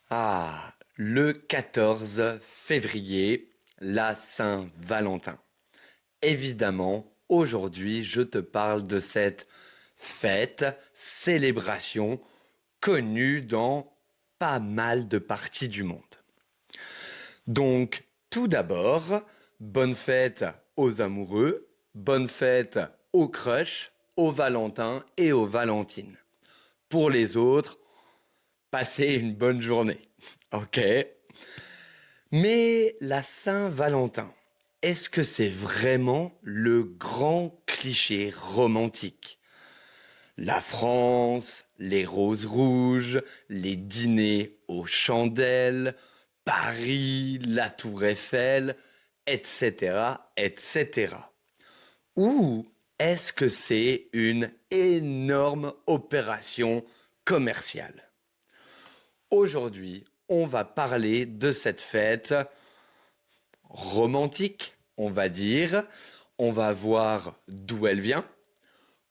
Ah, le 14 février, la Saint-Valentin. Évidemment, aujourd'hui, je te parle de cette fête, célébration connue dans pas mal de parties du monde. Donc, tout d'abord, bonne fête aux amoureux, bonne fête aux crushs, aux Valentins et aux Valentines. Pour les autres, passez une bonne journée. Ok? Mais la Saint-Valentin, est-ce que c'est vraiment le grand cliché romantique? La France, les roses rouges, les dîners aux chandelles, Paris, la tour Eiffel, etc., etc. Ou est-ce que c'est une énorme opération commerciale? Aujourd'hui, on va parler de cette fête romantique, on va dire. On va voir d'où elle vient,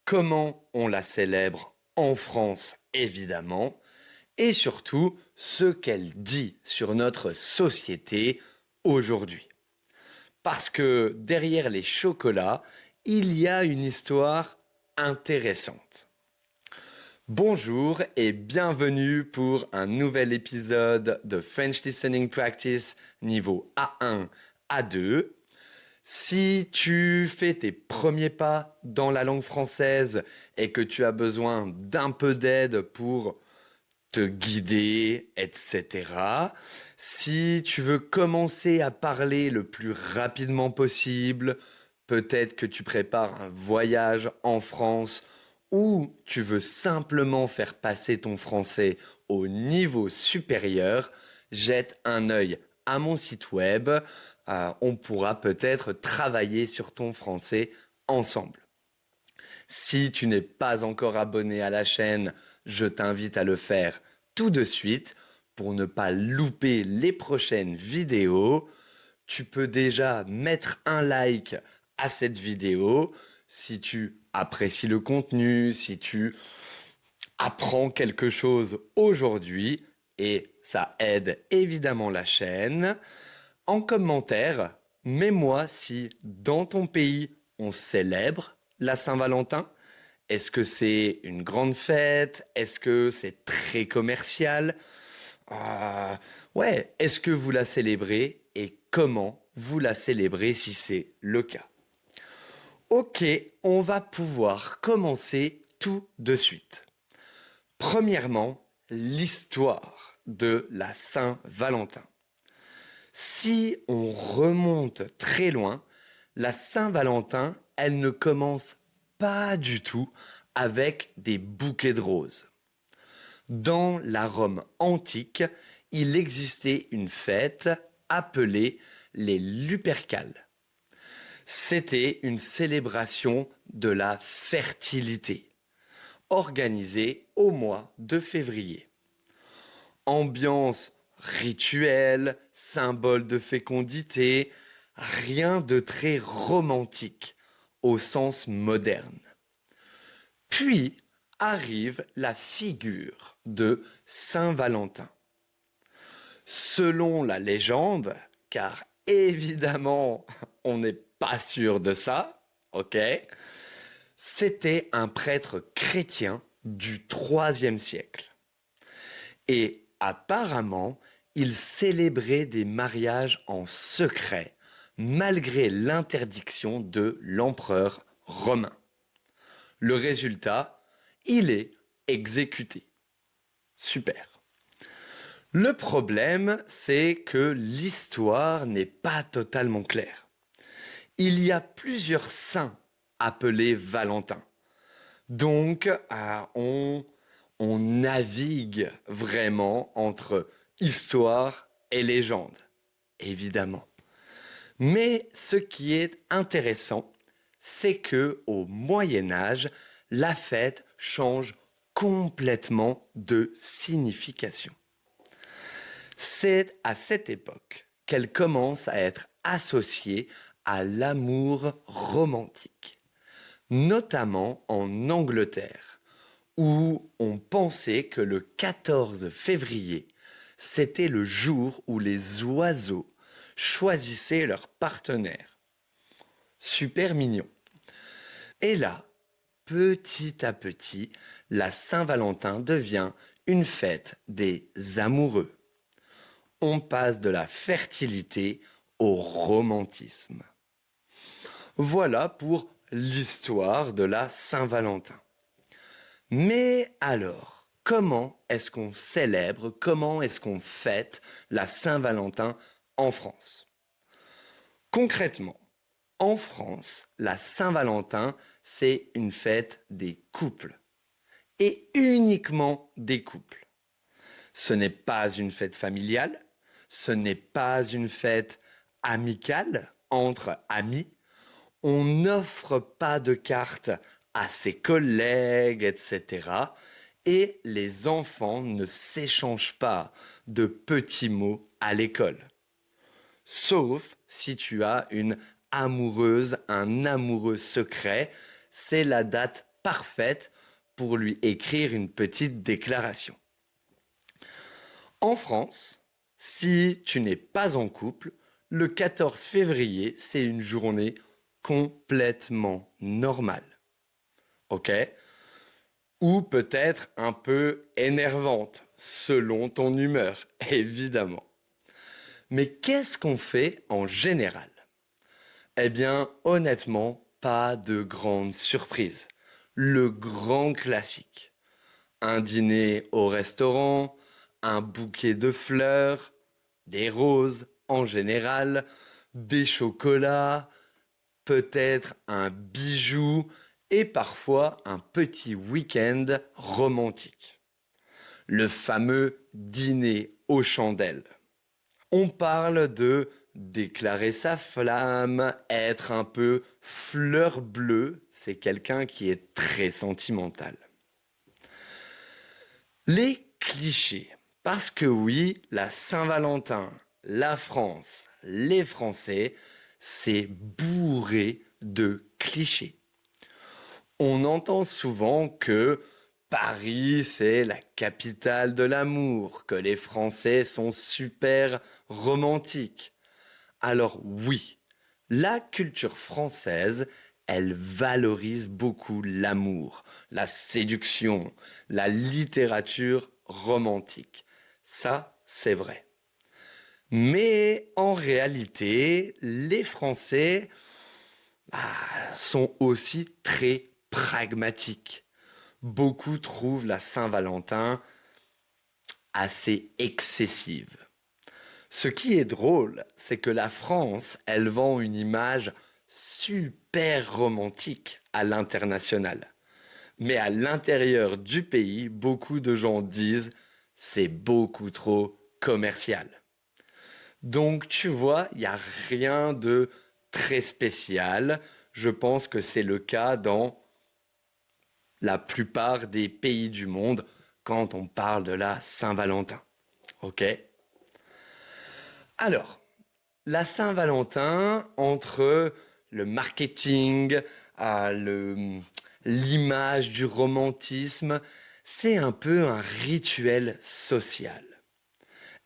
comment on la célèbre en France, évidemment, et surtout ce qu'elle dit sur notre société aujourd'hui. Parce que derrière les chocolats, il y a une histoire intéressante. Bonjour et bienvenue pour un nouvel épisode de French Listening Practice niveau A1, A2. Si tu fais tes premiers pas dans la langue française et que tu as besoin d'un peu d'aide pour te guider, etc. Si tu veux commencer à parler le plus rapidement possible, peut-être que tu prépares un voyage en France ou tu veux simplement faire passer ton français au niveau supérieur, jette un œil à mon site web. On pourra peut-être travailler sur ton français ensemble. Si tu n'es pas encore abonné à la chaîne, je t'invite à le faire tout de suite pour ne pas louper les prochaines vidéos. Tu peux déjà mettre un like à cette vidéo si tu apprécies le contenu, si tu apprends quelque chose aujourd'hui et ça aide évidemment la chaîne. En commentaire, mets-moi si dans ton pays on célèbre la Saint-Valentin. Est-ce que c'est une grande fête? Est-ce que c'est très commercial? Euh, ouais, est-ce que vous la célébrez et comment vous la célébrez si c'est le cas? Ok, on va pouvoir commencer tout de suite. Premièrement, l'histoire de la Saint-Valentin. Si on remonte très loin, la Saint-Valentin, elle ne commence pas du tout avec des bouquets de roses. Dans la Rome antique, il existait une fête appelée les Lupercales. C'était une célébration de la fertilité, organisée au mois de février. Ambiance rituelle, symbole de fécondité, rien de très romantique au sens moderne. Puis arrive la figure de Saint Valentin. Selon la légende, car évidemment on n'est pas sûr de ça, ok, c'était un prêtre chrétien du IIIe siècle. Et apparemment, il célébrait des mariages en secret, malgré l'interdiction de l'empereur romain. Le résultat, il est exécuté. Super. Le problème, c'est que l'histoire n'est pas totalement claire. Il y a plusieurs saints appelés Valentin. Donc, on navigue vraiment entre histoire et légende, évidemment. Mais ce qui est intéressant, c'est que au Moyen Âge, la fête change complètement de signification. C'est à cette époque qu'elle commence à être associée à l'amour romantique, notamment en Angleterre, où on pensait que le 14 février, C'était le jour où les oiseaux choisissaient leur partenaire. Super mignon. Et là, petit à petit, la Saint-Valentin devient une fête des amoureux. On passe de la fertilité au romantisme. Voilà pour l'histoire de la Saint-Valentin. Mais alors, comment est-ce qu'on célèbre, comment est-ce qu'on fête la Saint-Valentin en France? Concrètement, en France, la Saint-Valentin, c'est une fête des couples. Et uniquement des couples. Ce n'est pas une fête familiale, ce n'est pas une fête amicale entre amis. On n'offre pas de cartes à ses collègues, etc. Et les enfants ne s'échangent pas de petits mots à l'école. Sauf si tu as une amoureuse, un amoureux secret, c'est la date parfaite pour lui écrire une petite déclaration. En France, si tu n'es pas en couple, le 14 février, c'est une journée complètement normale. Ok? Ou peut-être un peu énervante, selon ton humeur, évidemment. Mais qu'est-ce qu'on fait en général? Eh bien, honnêtement, pas de grande surprise. Le grand classique. Un dîner au restaurant, un bouquet de fleurs, des roses en général, des chocolats, peut-être un bijou et parfois un petit week-end romantique. Le fameux dîner aux chandelles. On parle de déclarer sa flamme, être un peu fleur bleue, c'est quelqu'un qui est très sentimental. Les clichés. Parce que oui, la Saint-Valentin, la France, les Français, c'est bourré de clichés. On entend souvent que Paris, c'est la capitale de l'amour, que les Français sont super romantiques. Alors oui, la culture française, elle valorise beaucoup l'amour, la séduction, la littérature romantique. Ça, c'est vrai. Mais en réalité, les Français sont aussi très pragmatiques. Beaucoup trouvent la Saint-Valentin assez excessive. Ce qui est drôle, c'est que la France, elle vend une image super romantique à l'international. Mais à l'intérieur du pays, beaucoup de gens disent c'est beaucoup trop commercial. Donc tu vois, il n'y a rien de très spécial. Je pense que c'est le cas dans la plupart des pays du monde quand on parle de la Saint-Valentin. Ok? Alors, la Saint-Valentin, entre le marketing, l'image du romantisme, c'est un peu un rituel social.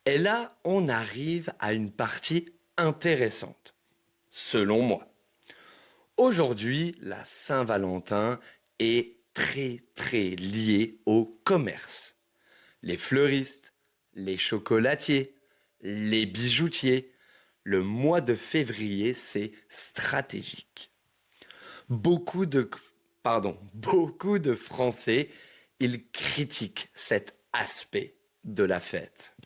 Et là, on arrive à une partie intéressante, selon moi. Aujourd'hui, la Saint-Valentin est très très liée au commerce. Les fleuristes, les chocolatiers, les bijoutiers. Le mois de février, c'est stratégique. Beaucoup de, beaucoup de Français, ils critiquent cet aspect de la fête.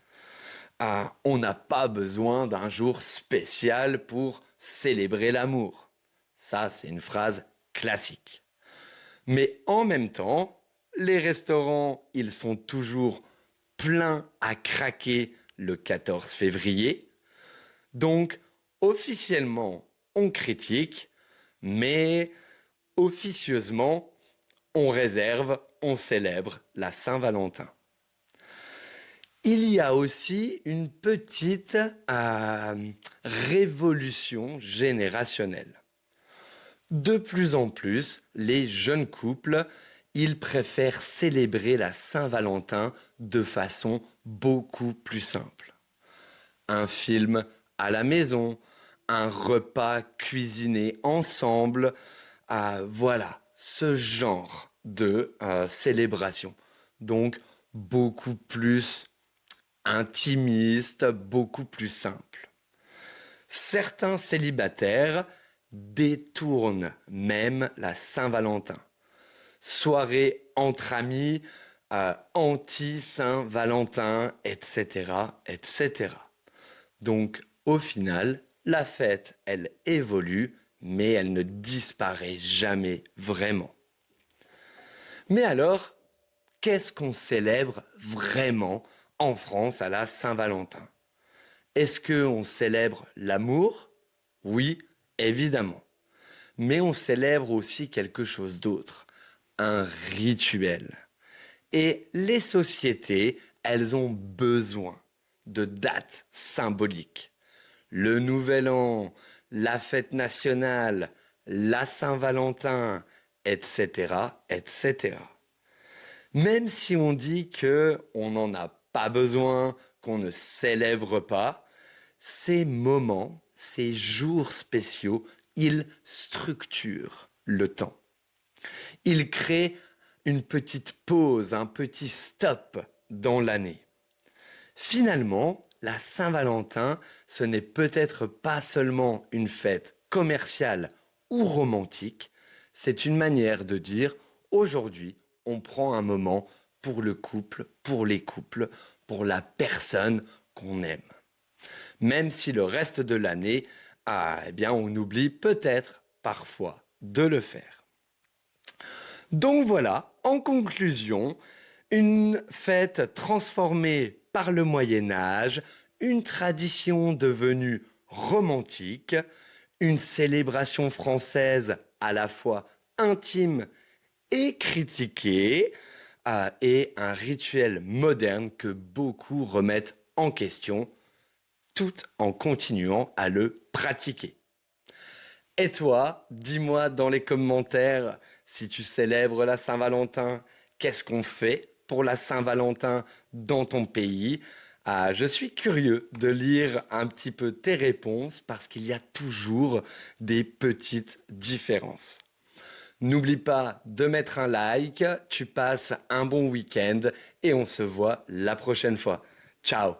On n'a pas besoin d'un jour spécial pour célébrer l'amour. Ça, c'est une phrase classique. Mais en même temps, les restaurants, ils sont toujours pleins à craquer le 14 février. Donc, officiellement, on critique, mais officieusement, on réserve, on célèbre la Saint-Valentin. Il y a aussi une petite révolution générationnelle. De plus en plus, les jeunes couples, ils préfèrent célébrer la Saint-Valentin de façon beaucoup plus simple. Un film à la maison, un repas cuisiné ensemble, voilà, ce genre de célébration. Donc, beaucoup plus intimiste, beaucoup plus simple. Certains célibataires détournent même la Saint-Valentin. Soirée entre amis, anti-Saint-Valentin, etc., etc. Donc, au final, la fête, elle évolue, mais elle ne disparaît jamais vraiment. Mais alors, qu'est-ce qu'on célèbre vraiment en France à la Saint-Valentin? Est-ce qu'on célèbre l'amour? Oui, évidemment. Mais on célèbre aussi quelque chose d'autre, un rituel. Et les sociétés, elles ont besoin de dates symboliques. Le Nouvel An, la fête nationale, la Saint-Valentin, etc., etc. Même si on dit que on n'en a pas besoin, qu'on ne célèbre pas, ces moments, ces jours spéciaux, ils structurent le temps. Ils créent une petite pause, un petit stop dans l'année. Finalement, la Saint-Valentin, ce n'est peut-être pas seulement une fête commerciale ou romantique, c'est une manière de dire aujourd'hui, on prend un moment pour le couple, pour les couples, pour la personne qu'on aime. Même si le reste de l'année, eh bien, on oublie peut-être parfois de le faire. Donc voilà, en conclusion, une fête transformée par le Moyen Âge, une tradition devenue romantique, une célébration française à la fois intime et critiquée, et un rituel moderne que beaucoup remettent en question, tout en continuant à le pratiquer. Et toi, dis-moi dans les commentaires si tu célèbres la Saint-Valentin, qu'est-ce qu'on fait pour la Saint-Valentin dans ton pays? Je suis curieux de lire un petit peu tes réponses parce qu'il y a toujours des petites différences. N'oublie pas de mettre un like, tu passes un bon week-end et on se voit la prochaine fois. Ciao!